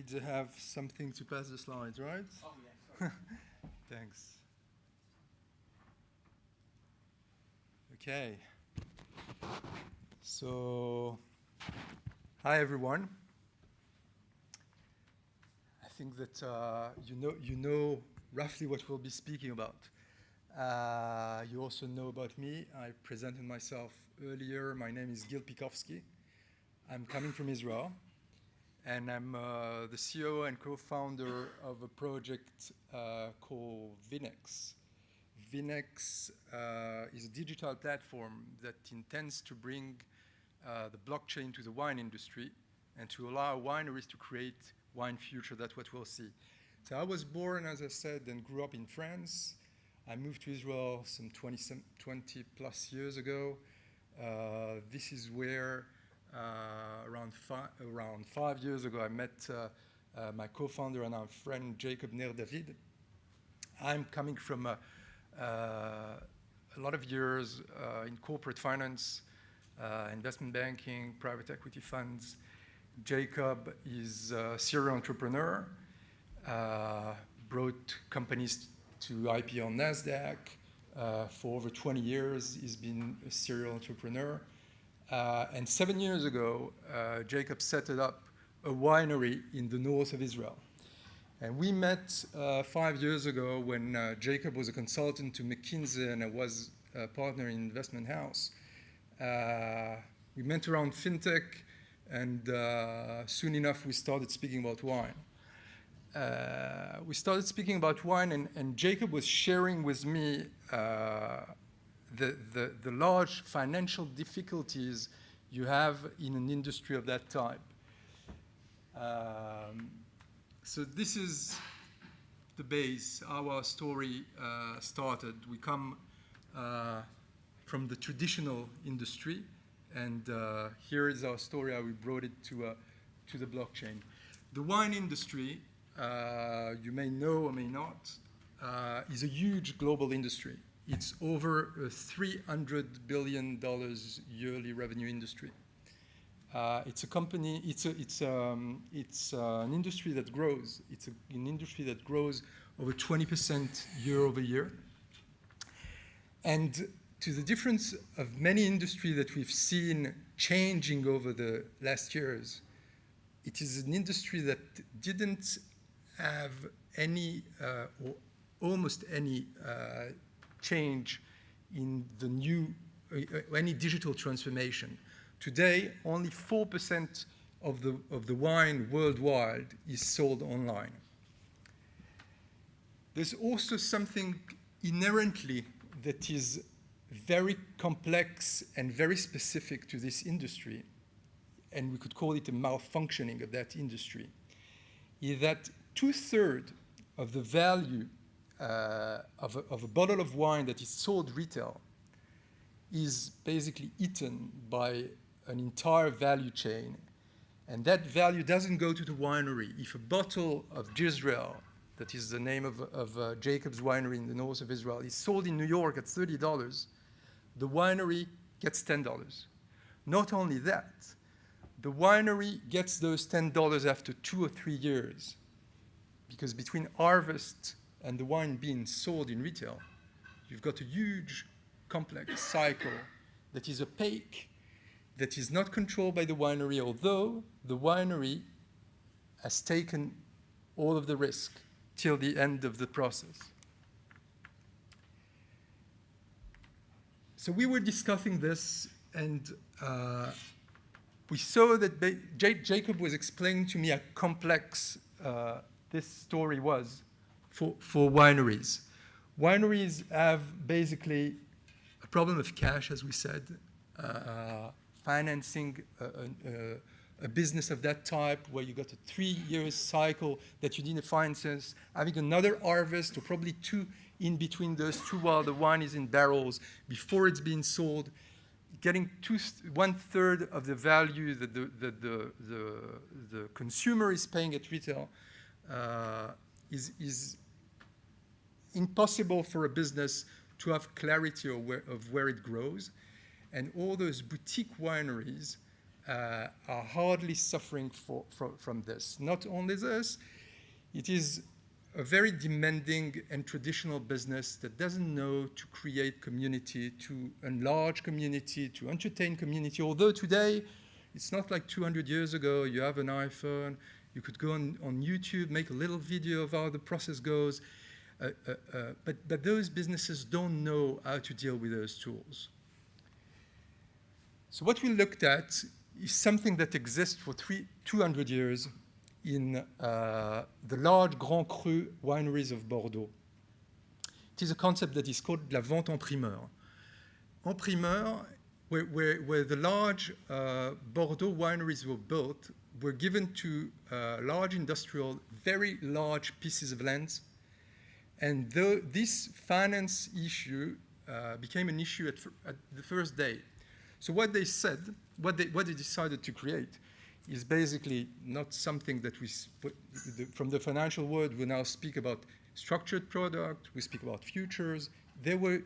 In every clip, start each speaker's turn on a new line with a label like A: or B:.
A: should have something to pass the slides, right?
B: Oh, yeah.
A: Thanks. Okay. So, hi everyone. I think that you know roughly what we'll be speaking about. You also know about me. I presented myself earlier. My name is Picovsky. I'm coming from Israel, and I'm the CEO and co-founder of a project called VinX. VinX is a digital platform that intends to bring the blockchain to the wine industry and to allow wineries to create wine future. That's what we'll see. So I was born, as I said, and grew up in France. I moved to Israel some 20 plus years ago. This is where around 5 years ago I met my co-founder and our friend Jacob Ner David. I'm coming from a lot of years in corporate finance, investment banking, private equity funds. Jacob is a serial entrepreneur, brought companies to IPO on NASDAQ. For over 20 years, he's been a serial entrepreneur. And 7 years ago, Jacob set up a winery in the north of Israel. And we met 5 years ago when Jacob was a consultant to McKinsey and I was a partner in investment house. We met around Fintech, and soon enough we started speaking about wine. We started speaking about wine, and Jacob was sharing with me the large financial difficulties you have in an industry of that type. So this is the base, how our story started. We come from the traditional industry, and here is our story, how we brought it to the blockchain. The wine industry, you may know or may not, is a huge global industry. It's over a $300 billion yearly revenue industry. It's a company. It's an industry that grows. It's an industry that grows over 20% year over year. And to the difference of many industries that we've seen changing over the last years, it is an industry that didn't have any or almost any change in the new any digital transformation. Today, only 4% of the wine worldwide is sold online. There's also something inherently that is very complex and very specific to this industry, and we could call it a malfunctioning of that industry, is that 2/3 of the value of a bottle of wine that is sold retail is basically eaten by an entire value chain, and that value doesn't go to the winery. If a bottle of Jezreel, that is the name of Jacob's winery in the north of Israel, is sold in New York at $30, the winery gets $10. Not only that, the winery gets those $10 after 2 or 3 years, because between harvest and the wine being sold in retail, you've got a huge, complex cycle that is opaque, that is not controlled by the winery, although the winery has taken all of the risk till the end of the process. So we were discussing this, and we saw that Jacob was explaining to me how complex this story was for wineries. Wineries have basically a problem of cash, as we said, financing a business of that type where you got a 3-year cycle that you need to finance, having another harvest or probably 2 in between those 2 while the wine is in barrels before it's being sold, getting 1/3 of the value that the consumer is paying at retail is impossible for a business to have clarity of where it grows. And all those boutique wineries are hardly suffering from this. Not only this, it is a very demanding and traditional business that doesn't know to create community, to enlarge community, to entertain community. Although today, it's not like 200 years ago, you have an iPhone, you could go on YouTube, make a little video of how the process goes. But those businesses don't know how to deal with those tools. So what we looked at is something that exists for 200 years in the large Grand Cru wineries of Bordeaux. It is a concept that is called la vente en primeur. En primeur, where the large Bordeaux wineries were built, were given to large industrial, very large pieces of land. And this finance issue became an issue at the first day. So what they said, what they decided to create is basically not something that from the financial world, we now speak about structured product, we speak about futures. They were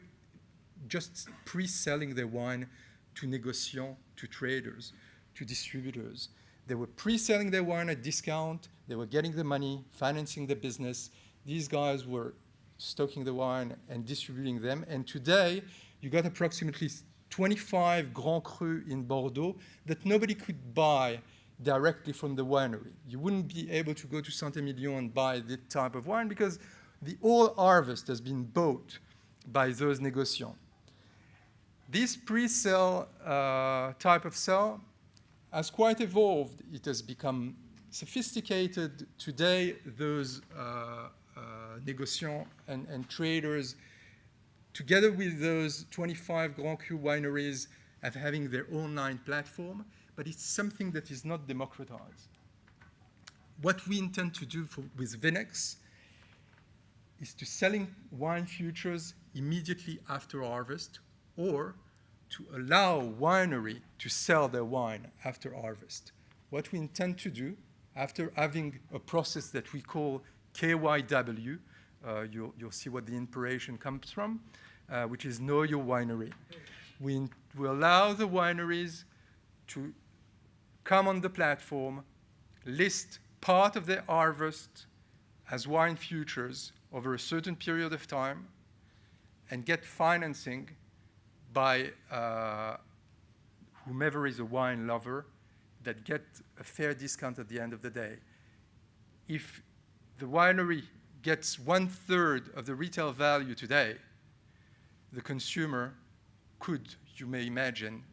A: just pre-selling their wine to négociants, to traders, to distributors. They were pre-selling their wine at discount. They were getting the money, financing the business. These guys were stocking the wine and distributing them. And today, you got approximately 25 Grand Cru in Bordeaux that nobody could buy directly from the winery. You wouldn't be able to go to Saint-Emilion and buy this type of wine because the whole harvest has been bought by those négociants. This pre-sale type of sale has quite evolved. It has become sophisticated. Today, those négociants and traders, together with those 25 Grand Cru wineries, are having their online platform, but it's something that is not democratized. What we intend to do with VinX is to selling wine futures immediately after harvest, or to allow winery to sell their wine after harvest. What we intend to do, after having a process that we call KYW, you'll see what the inspiration comes from, which is Know Your Winery. We allow the wineries to come on the platform, list part of their harvest as wine futures over a certain period of time, and get financing by whomever is a wine lover that get a fair discount at the end of the day. If the winery gets 1/3 of the retail value today, the consumer could, you may imagine,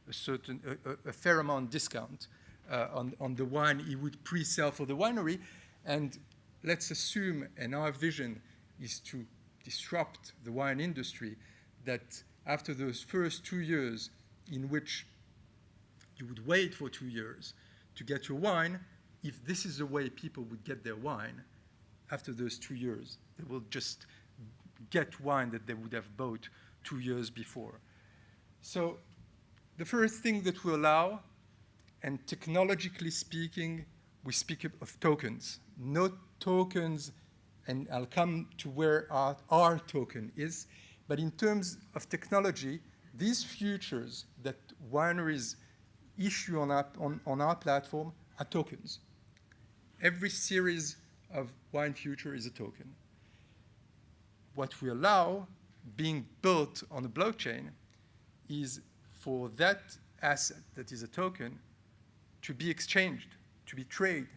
A: a fair amount discount on the wine he would pre-sell for the winery. And let's assume, and our vision is to disrupt the wine industry, that after those first 2 years in which you would wait for 2 years to get your wine, if this is the way people would get their wine, after those 2 years, they will just get wine that they would have bought 2 years before. So the first thing that we allow, and technologically speaking, we speak of tokens. No tokens, and I'll come to where our token is, but in terms of technology, these futures that wineries issue on our platform are tokens. Every series of wine future is a token. What we allow, being built on the blockchain, is for that asset that is a token to be exchanged, to be traded.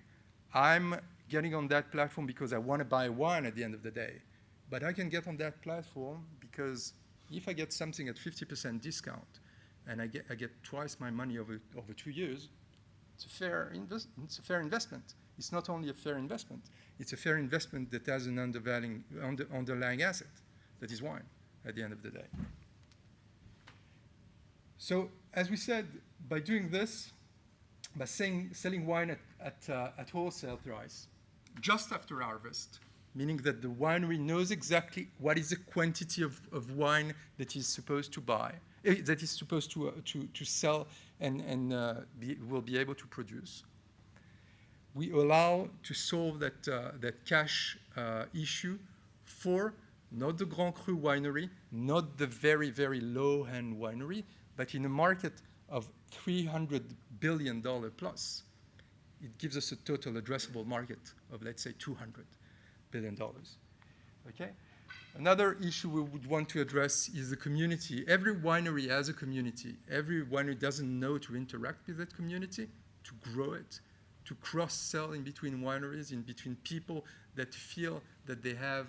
A: I'm getting on that platform because I want to buy wine at the end of the day. But I can get on that platform because if I get something at 50% discount and I get twice my money over 2 years, it's a fair investment. It's not only a fair investment, it's a fair investment that has an underlying asset, that is wine, at the end of the day. So, as we said, by doing this, by selling wine at wholesale price, just after harvest, meaning that the winery knows exactly what is the quantity of wine that is supposed to buy, that is supposed to sell and will be able to produce. We allow to solve that cash issue for not the Grand Cru winery, not the very, very low-end winery, but in a market of $300 billion plus, it gives us a total addressable market of, let's say, $200 billion. Okay? Another issue we would want to address is the community. Every winery has a community. Every winery doesn't know to interact with that community, to grow it, to cross-sell in between wineries, in between people that feel that they have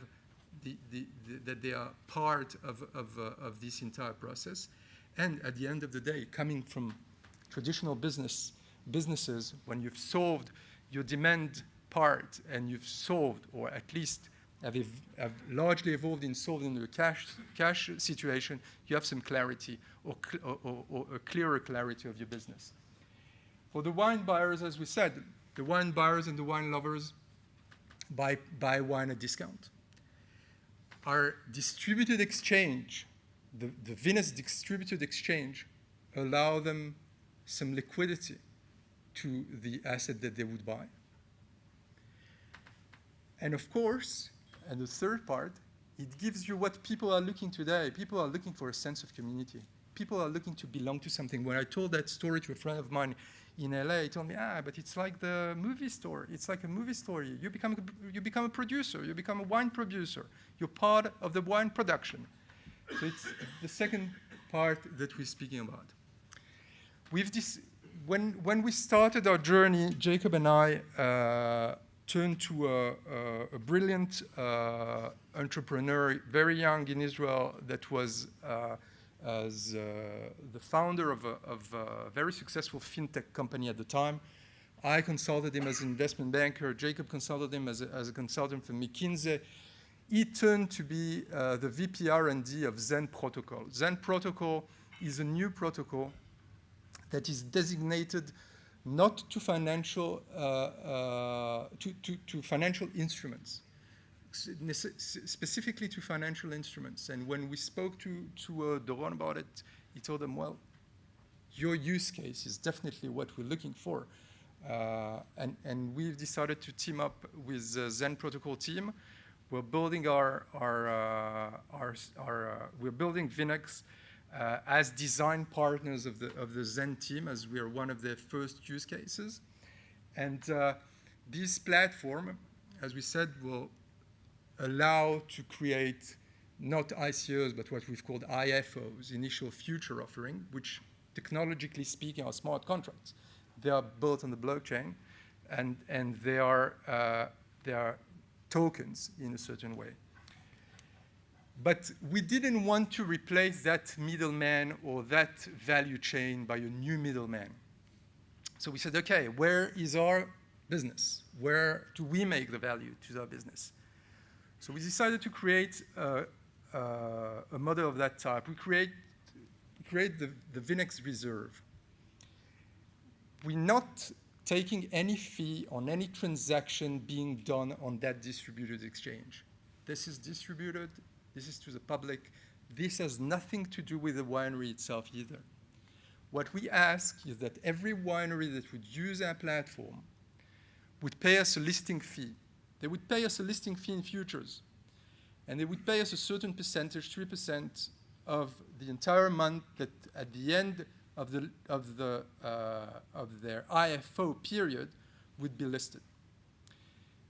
A: that they are part of this entire process. And at the end of the day, coming from traditional businesses, when you've solved your demand part and you've solved, or at least have largely evolved in solving the cash situation, you have some clarity or a clearer clarity of your business. For the wine buyers, as we said, the wine buyers and the wine lovers buy wine at discount. Our distributed exchange, the VinX distributed exchange, allow them some liquidity to the asset that they would buy. And of course, and the third part, it gives you what people are looking today. People are looking for a sense of community. People are looking to belong to something. When I told that story to a friend of mine in LA, he told me, but it's like the movie store. It's like a movie story. You become a producer. You become a wine producer. You're part of the wine production. So it's the second part that we're speaking about. When we started our journey, Jacob and I turned to a brilliant entrepreneur, very young in Israel, that was the founder of a very successful Fintech company at the time. I consulted him as an investment banker. Jacob consulted him as a consultant for McKinsey. He turned to be the VP R&D of Zen Protocol. Zen Protocol is a new protocol that is designated not to financial to financial instruments, specifically to financial instruments. And when we spoke to Doron about it, he told them, well, your use case is definitely what we're looking for. And we've decided to team up with the Zen Protocol team. We're building we're building VinX as design partners of the Zen team, as we are one of their first use cases. And this platform, as we said, will allow to create not ICOs, but what we've called IFOs, initial future offering, which technologically speaking are smart contracts. They are built on the blockchain, and they are tokens in a certain way. But we didn't want to replace that middleman or that value chain by a new middleman. So we said, okay, where is our business? Where do we make the value to our business? So we decided to create a model of that type. We create the VinX Reserve. We're not taking any fee on any transaction being done on that distributed exchange. This is distributed. This is to the public. This has nothing to do with the winery itself either. What we ask is that every winery that would use our platform would pay us a listing fee. They would pay us a listing fee in futures. And they would pay us a certain percentage, 3% of the entire month that at the end of their IFO period would be listed.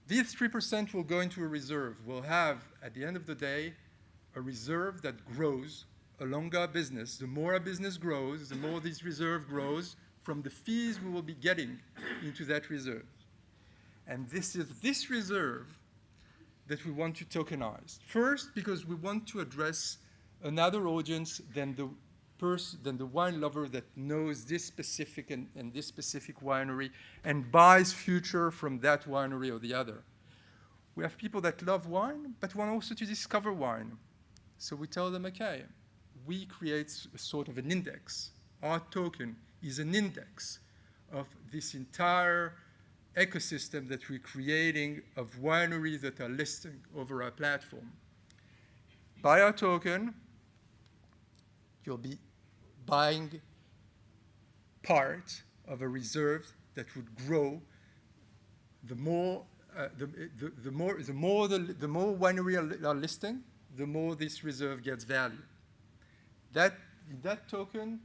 A: These 3% will go into a reserve. We'll have, at the end of the day, a reserve that grows along our business. The more our business grows, the more this reserve grows from the fees we will be getting into that reserve. And this is this reserve that we want to tokenize. First, because we want to address another audience than the wine lover that knows this specific and this specific winery and buys future from that winery or the other. We have people that love wine, but want also to discover wine. So we tell them, okay, we create a sort of an index. Our token is an index of this entire ecosystem that we're creating of wineries that are listing over our platform. Buy our token, you'll be buying part of a reserve that would grow. The more wineries are listing, the more this reserve gets value. In that token,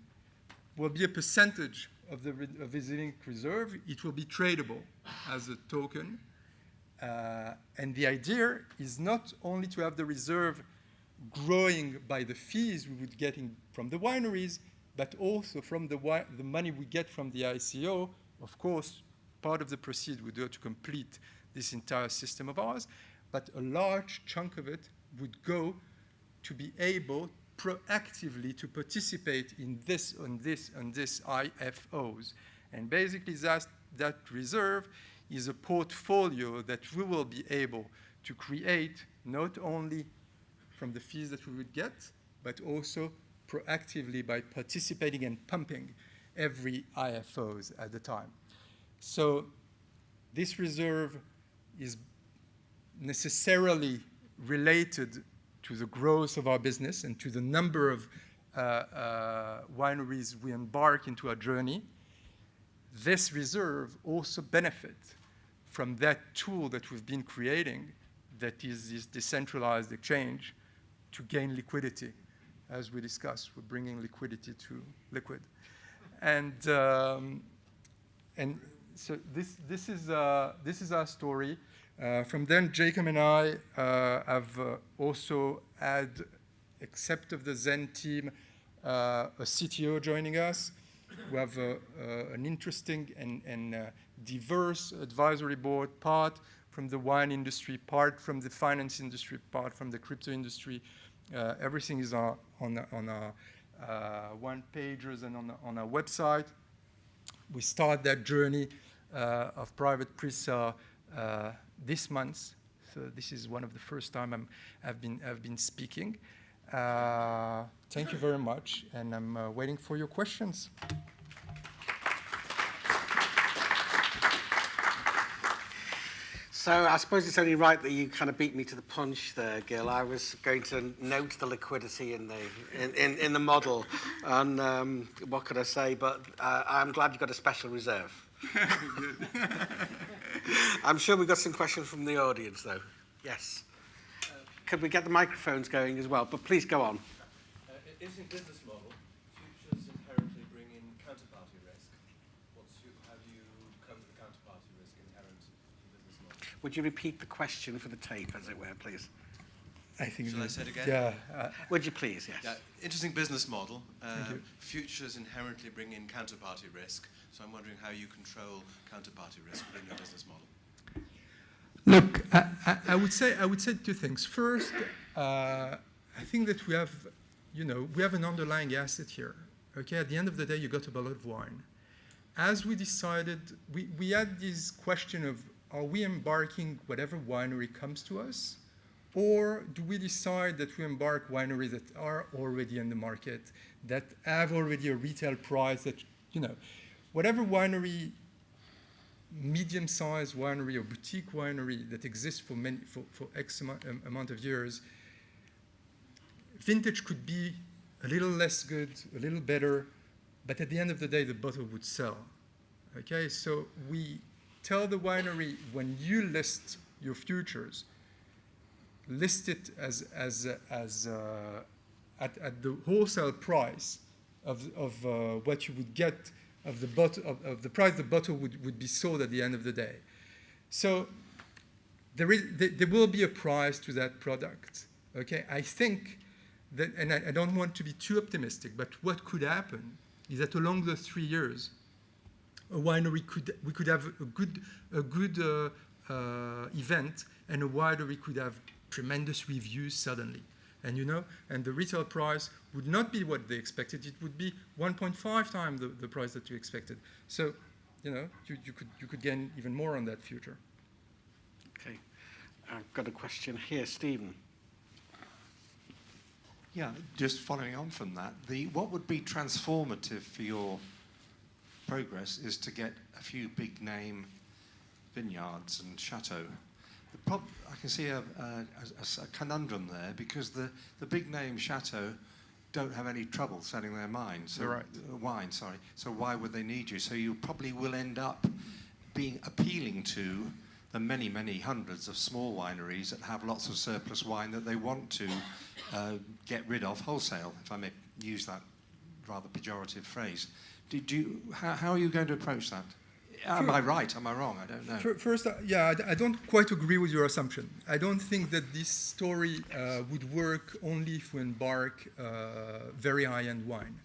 A: will be a percentage of the VinX reserve. It will be tradable as a token. And the idea is not only to have the reserve growing by the fees we would get from the wineries, but also from the money we get from the ICO. Of course, part of the proceeds would go to complete this entire system of ours, but a large chunk of it would go to be able proactively to participate in this IFOs. And basically that reserve is a portfolio that we will be able to create not only from the fees that we would get, but also proactively by participating and pumping every IFOs at the time. So this reserve is necessarily related to the growth of our business and to the number of wineries we embark into our journey. This reserve also benefits from that tool that we've been creating, that is this decentralized exchange, to gain liquidity. As we discussed, we're bringing liquidity to liquid. And so this is our story. From then, Jacob and I have also had, except of the Zen team, a CTO joining us. We have an interesting and diverse advisory board, part from the wine industry, part from the finance industry, part from the crypto industry. Everything is on our one-pagers and on our website. We start that journey of private pre-sale this month. So this is one of the first time I've been speaking. Thank you very much, and I'm waiting for your questions.
B: So I suppose it's only right that you kind of beat me to the punch there, Gil. I was going to note the liquidity in the model, and what could I say? But I'm glad you got a special reserve. I'm sure we've got some questions from the audience, though. Yes. Could we get the microphones going as well? But please go on.
C: Interesting business model. Futures inherently bring in counterparty risk. How do you come to the counterparty risk inherent in the business model?
B: Would you repeat the question for the tape, as it were, please?
A: I think.
C: Shall I say it again?
A: Yeah.
B: Would you please? Yes.
C: Yeah. Interesting business model.
A: Thank you.
C: Futures inherently bring in counterparty risk. So I'm wondering how you control counterparty risk within your business model.
A: Look, I would say two things. First, I think that we have an underlying asset here. Okay, at the end of the day, you got a bottle of wine. As we decided, we had this question of, are we embarking whatever winery comes to us, or do we decide that we embark wineries that are already in the market, that have already a retail price, that, whatever winery, medium-sized winery or boutique winery that exists for X amount of years, vintage could be a little less good, a little better, but at the end of the day, the bottle would sell. Okay, so we tell the winery, when you list your futures, list it at the wholesale price of what you would get of the price the bottle would be sold at the end of the day. So there will be a price to that product. Okay, I think that, and I don't want to be too optimistic, but what could happen is that along the 3 years, a winery we could have a good event, and a winery could have tremendous reviews suddenly. And the retail price would not be what they expected. It would be 1.5 times the price that you expected. So, you could gain even more on that future.
B: Okay. I've got a question here. Stephen.
D: Yeah, just following on from that, what would be transformative for your progress is to get a few big name vineyards and chateaux. I can see a conundrum there, because the big name chateau don't have any trouble selling their wine. So why would they need you? So you probably will end up appealing to the many, many hundreds of small wineries that have lots of surplus wine that they want to get rid of wholesale, if I may use that rather pejorative phrase. How are you going to approach that? Am I right? Am I wrong? I don't know.
A: First, yeah, I don't quite agree with your assumption. I don't think that this story would work only if we embark very high-end wine.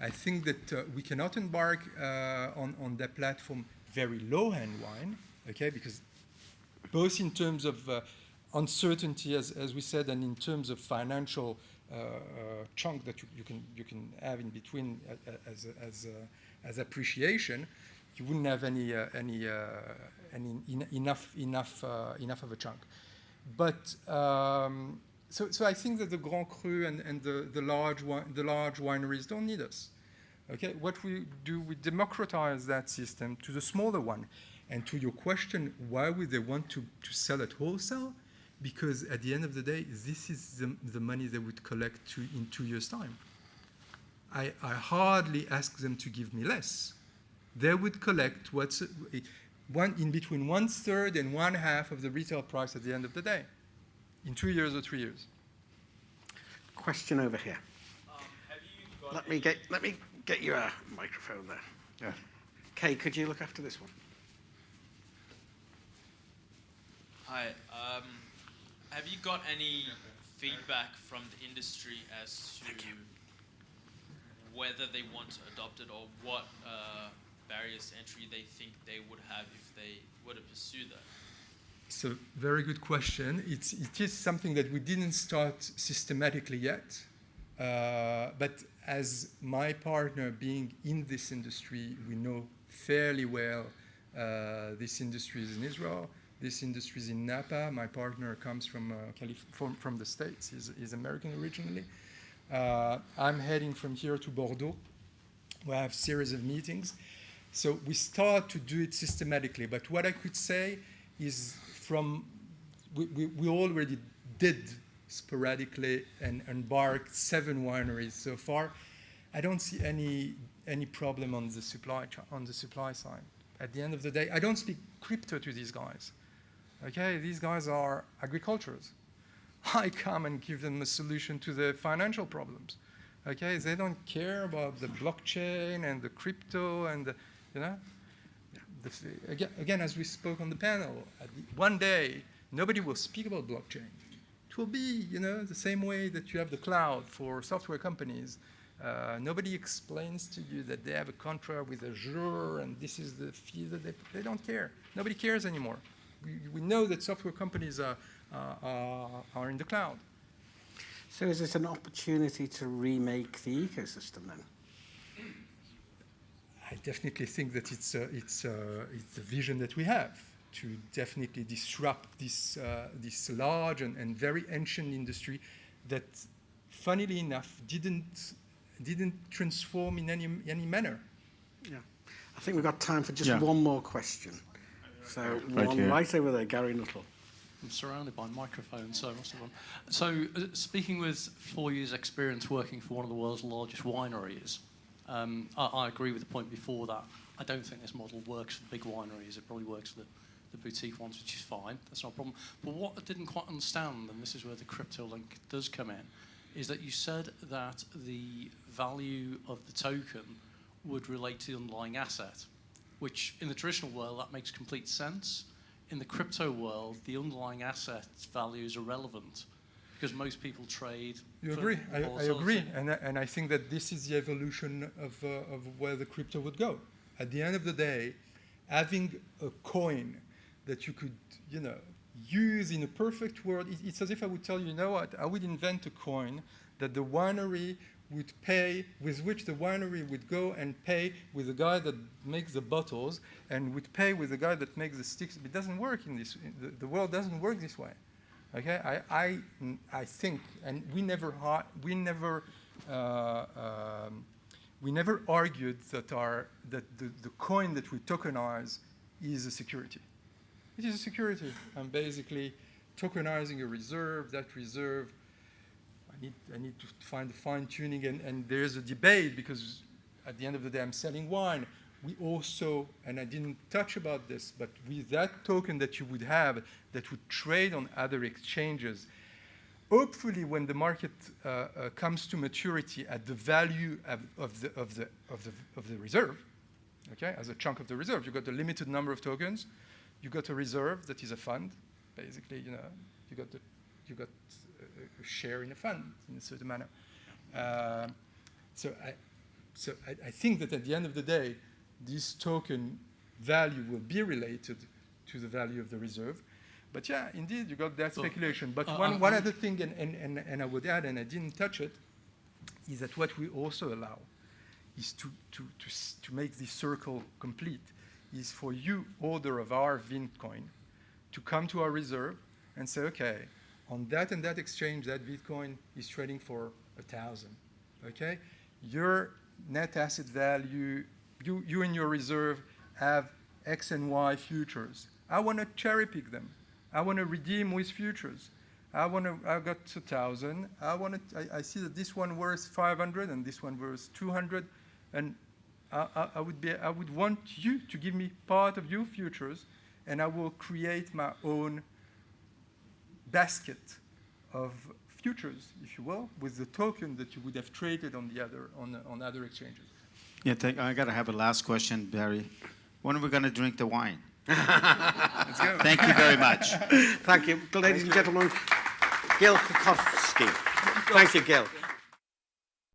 A: I think that we cannot embark on that platform very low-end wine, okay? Because both in terms of uncertainty, as we said, and in terms of financial chunk that you can have in between as appreciation, you wouldn't have enough of a chunk. But so I think that the Grand Cru and the large wineries don't need us. Okay, what we do, we democratize that system to the smaller one. And to your question, why would they want to sell at wholesale? Because at the end of the day, this is the money they would collect in 2 years' time. I hardly ask them to give me less. They would collect in between 1/3 and 1/2 of the retail price at the end of the day, in 2 years or 3 years.
B: Question over here.
C: Have you got
B: Let me get you a microphone there.
D: Yeah.
B: Kay, could you look after this one?
E: Hi. Have you got any feedback from the industry as to whether they want to adopt it or what barriers to entry they think they would have if they were to pursue that?
A: It's a very good question. It is something that we didn't start systematically yet. But as my partner being in this industry, we know fairly well this industry is in Israel. This industry is in Napa. My partner comes from the States. He's American originally. I'm heading from here to Bordeaux, where I have a series of meetings. So we start to do it systematically. But what I could say is we already did sporadically and embarked 7 wineries so far. I don't see any problem on the supply side. At the end of the day, I don't speak crypto to these guys. Okay, these guys are agriculturists. I come and give them a solution to their financial problems. Okay, they don't care about the blockchain and the crypto and again, as we spoke on the panel, one day nobody will speak about blockchain. It will be, the same way that you have the cloud for software companies. Nobody explains to you that they have a contract with Azure and this is the fee that they don't care. Nobody cares anymore. We know that software companies are in the cloud.
B: So is it an opportunity to remake the ecosystem then?
A: I definitely think that it's the vision that we have to definitely disrupt this large and very ancient industry that, funnily enough, didn't transform in any manner.
B: Yeah, I think we've got time for just one more question. So one right over there, Gary Nuttall.
F: I'm surrounded by microphones, so I must have one. So speaking with 4 years' experience working for one of the world's largest wineries, I agree with the point before that. I don't think this model works for big wineries. It probably works for the boutique ones, which is fine. That's not a problem. But what I didn't quite understand, and this is where the crypto link does come in, is that you said that the value of the token would relate to the underlying asset, which in the traditional world, that makes complete sense. In the crypto world, the underlying asset's value is irrelevant because most people trade.
A: You agree? I agree, and I think that this is the evolution of where the crypto would go. At the end of the day, having a coin that you could, use in a perfect world, it's as if I would tell you, what? I would invent a coin that the winery would pay, with which the winery would go and pay with the guy that makes the bottles and would pay with the guy that makes the sticks. It doesn't work in this. The world doesn't work this way. Okay, I think, and we never argued that the coin that we tokenize is a security. It is a security. I'm basically tokenizing a reserve. That reserve, I need to find the fine tuning, and there's a debate because at the end of the day, I'm selling wine. We also, and I didn't touch about this, but with that token that you would have that would trade on other exchanges, hopefully, when the market comes to maturity at the value of the reserve, okay, as a chunk of the reserve, you got a limited number of tokens, you got a reserve that is a fund, basically, you got a share in a fund in a certain manner. So I think that at the end of the day, this token value will be related to the value of the reserve. But yeah, indeed, you got that speculation. But one other thing, and I would add, and I didn't touch it, is that what we also allow is to make this circle complete, is for you, holder of our Bitcoin, to come to our reserve and say, okay, on that and that exchange, that Bitcoin is trading for 1,000, okay? Your net asset value, you and your reserve have X and Y futures. I want to cherry pick them. I want to redeem with futures. I got 1,000. I see that this one worth 500 and this one worth 200, and I would want you to give me part of your futures, and I will create my own basket of futures, if you will, with the token that you would have traded on other exchanges.
G: Yeah, I got to have a last question, Barry. When are we going to drink the wine?
A: Let's go.
G: Thank you very much.
B: Thank you. Ladies and gentlemen, Gil Picovsky. Thank you, Gil.